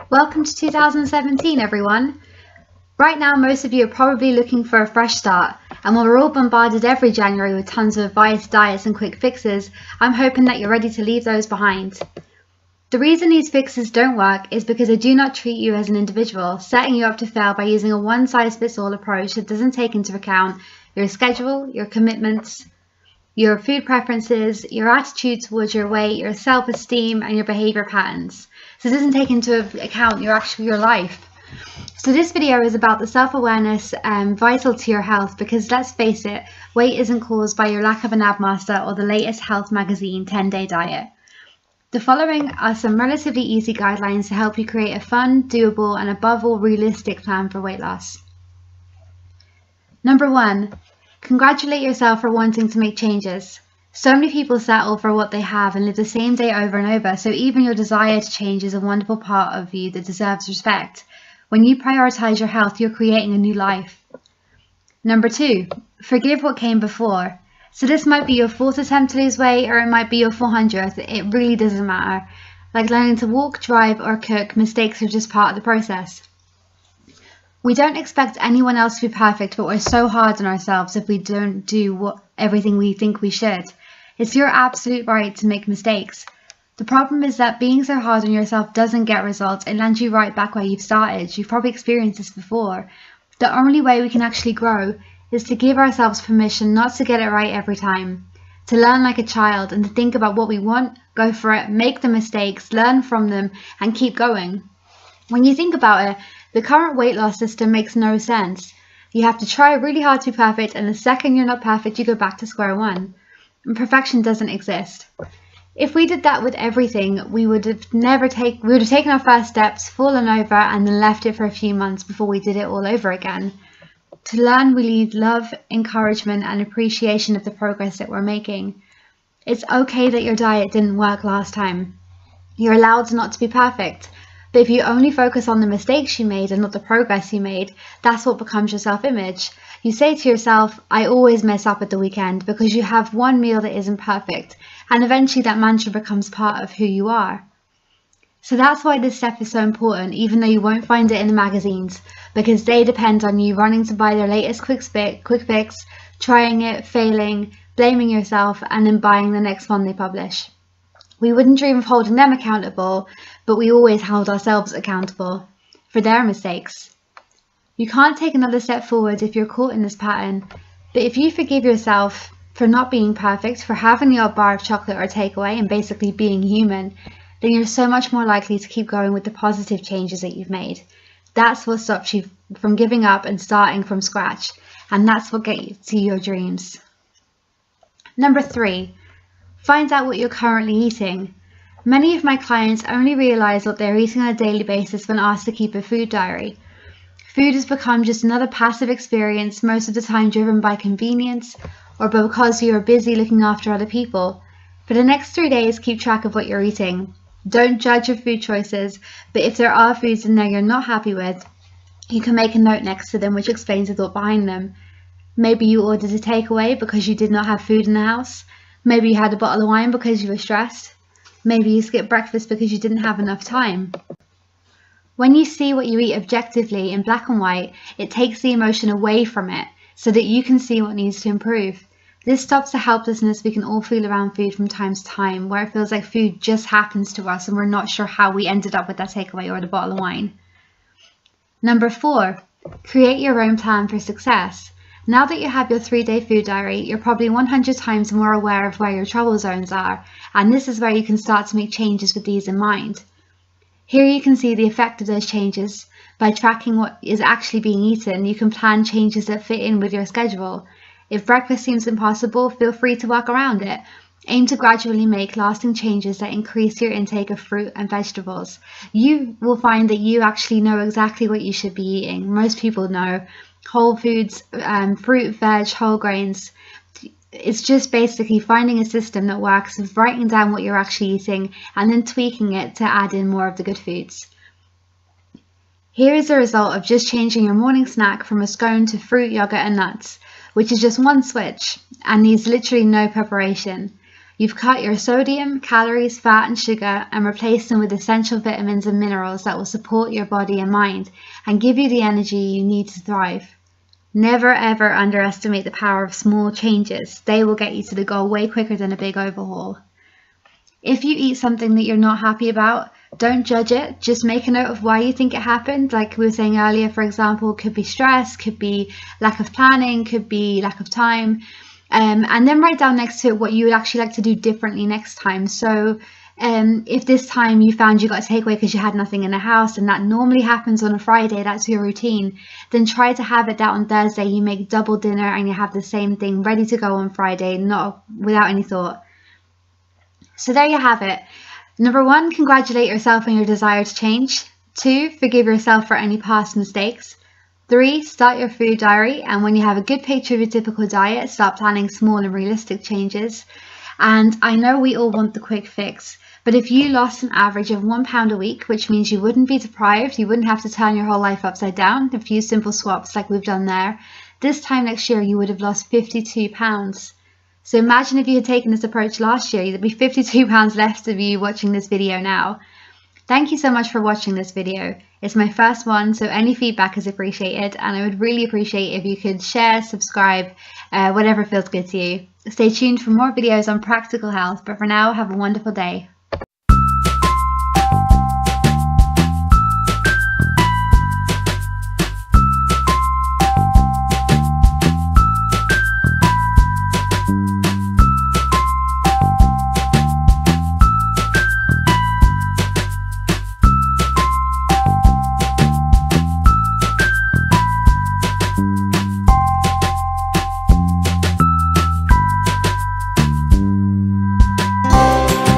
Welcome to 2017, everyone. Right now, most of you are probably looking for a fresh start, and while we're all bombarded every January with tons of advice, diets and quick fixes, I'm hoping that you're ready to leave those behind. The reason these fixes don't work is because they do not treat you as an individual, setting you up to fail by using a one-size-fits-all approach that doesn't take into account your schedule, your commitments, your food preferences, your attitude towards your weight, your self-esteem, and your behavior patterns. So it doesn't take into account your life. So this video is about the self-awareness vital to your health, because let's face it, weight isn't caused by your lack of an ab master or the latest health magazine 10-day diet. The following are some relatively easy guidelines to help you create a fun, doable, and above all realistic plan for weight loss. Number 1. Congratulate yourself for wanting to make changes. So many people settle for what they have and live the same day over and over, so even your desire to change is a wonderful part of you that deserves respect. When you prioritize your health, you're creating a new life. Number 2, forgive what came before. So this might be your 4th attempt to lose weight, or it might be your 400th. It really doesn't matter. Like learning to walk, drive, or cook, mistakes are just part of the process. We don't expect anyone else to be perfect, but we're so hard on ourselves if we don't do everything we think we should. It's your absolute right to make mistakes. The problem is that being so hard on yourself doesn't get results. It lands you right back where you've started. You've probably experienced this before. The only way we can actually grow is to give ourselves permission not to get it right every time. To learn like a child and to think about what we want, go for it, make the mistakes, learn from them, and keep going. When you think about it, the current weight loss system makes no sense. You have to try really hard to be perfect, and the second you're not perfect, you go back to square one. And perfection doesn't exist. If we did that with everything, we would have taken our first steps, fallen over, and then left it for a few months before we did it all over again. To learn, we need love, encouragement, and appreciation of the progress that we're making. It's okay that your diet didn't work last time. You're allowed not to be perfect. But if you only focus on the mistakes you made and not the progress you made, that's what becomes your self-image. You say to yourself, I always mess up at the weekend, because you have one meal that isn't perfect, and eventually that mantra becomes part of who you are. So that's why this step is so important, even though you won't find it in the magazines, because they depend on you running to buy their latest quick fix, trying it, failing, blaming yourself, and then buying the next one they publish. We wouldn't dream of holding them accountable, but we always held ourselves accountable for their mistakes. You can't take another step forward if you're caught in this pattern, but if you forgive yourself for not being perfect, for having the odd bar of chocolate or takeaway and basically being human, then you're so much more likely to keep going with the positive changes that you've made. That's what stops you from giving up and starting from scratch, and that's what gets you to your dreams. Number 3. Find out what you're currently eating. Many of my clients only realise what they're eating on a daily basis when asked to keep a food diary. Food has become just another passive experience, most of the time driven by convenience or because you are busy looking after other people. For the next 3 days, keep track of what you're eating. Don't judge your food choices, but if there are foods in there you're not happy with, you can make a note next to them which explains the thought behind them. Maybe you ordered a takeaway because you did not have food in the house. Maybe you had a bottle of wine because you were stressed. Maybe you skipped breakfast because you didn't have enough time. When you see what you eat objectively in black and white, it takes the emotion away from it so that you can see what needs to improve. This stops the helplessness we can all feel around food from time to time, where it feels like food just happens to us and we're not sure how we ended up with that takeaway or the bottle of wine. Number 4, create your own plan for success. Now that you have your 3-day food diary, you're probably 100 times more aware of where your trouble zones are, and this is where you can start to make changes with these in mind. Here you can see the effect of those changes. By tracking what is actually being eaten, you can plan changes that fit in with your schedule. If breakfast seems impossible, feel free to work around it. Aim to gradually make lasting changes that increase your intake of fruit and vegetables. You will find that you actually know exactly what you should be eating. Most people know. Whole foods, fruit, veg, whole grains. It's just basically finding a system that works with writing down what you're actually eating and then tweaking it to add in more of the good foods. Here is the result of just changing your morning snack from a scone to fruit, yogurt and nuts, which is just one switch and needs literally no preparation. You've cut your sodium, calories, fat and sugar and replaced them with essential vitamins and minerals that will support your body and mind and give you the energy you need to thrive. Never ever underestimate the power of small changes. They will get you to the goal way quicker than a big overhaul. If you eat something that you're not happy about, don't judge it. Just make a note of why you think it happened. Like we were saying earlier, for example, could be stress, could be lack of planning, could be lack of time. And then write down next to it what you would actually like to do differently next time. So if this time you found you got a takeaway because you had nothing in the house, and that normally happens on a Friday, that's your routine, then try to have it that on Thursday you make double dinner and you have the same thing ready to go on Friday, not without any thought. So there you have it. Number 1, congratulate yourself on your desire to change. 2, forgive yourself for any past mistakes. 3, start your food diary, and when you have a good picture of your typical diet, start planning small and realistic changes. And I know we all want the quick fix, but if you lost an average of £1 a week, which means you wouldn't be deprived, you wouldn't have to turn your whole life upside down, a few simple swaps like we've done there, this time next year you would have lost £52. So imagine if you had taken this approach last year, there'd be £52 left of you watching this video now. Thank you so much for watching this video. It's my first one, so any feedback is appreciated, and I would really appreciate if you could share, subscribe, whatever feels good to you. Stay tuned for more videos on practical health, but for now, have a wonderful day.